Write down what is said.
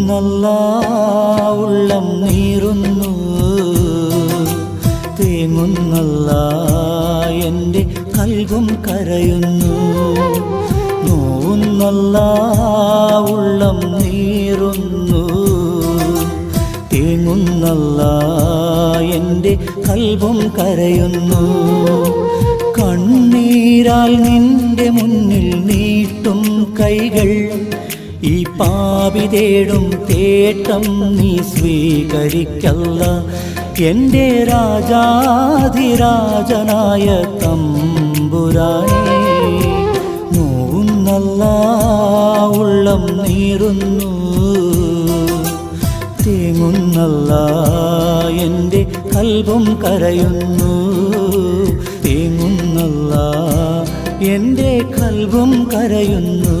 തേങ്ങുന്നല്ലാ ഉള്ളം നീറുന്നു, തേങ്ങുന്നല്ലാ എൻ്റെ കൽബും കരയുന്നു. നോവുന്നല്ലാ ഉള്ളം നീറുന്നു, തേങ്ങുന്നല്ലാ എൻ്റെ കൽബും കരയുന്നു. കണ്ണീരാൽ നിന്റെ മുന്നിൽ നീട്ടും കൈകൾ, ഈ പാപി തേടും തേട്ടം നീ സ്വീകരിക്കല്ല. എൻ്റെ രാജാധിരാജനായ തമ്പുരാനേ, നോവുന്നല്ലാ ഉള്ളം നീറുന്നു, തേങ്ങുന്നല്ലാ എൻ്റെ കൽബും കരയുന്നു. തേങ്ങുന്നല്ലാ എൻ്റെ കൽബും കരയുന്നു.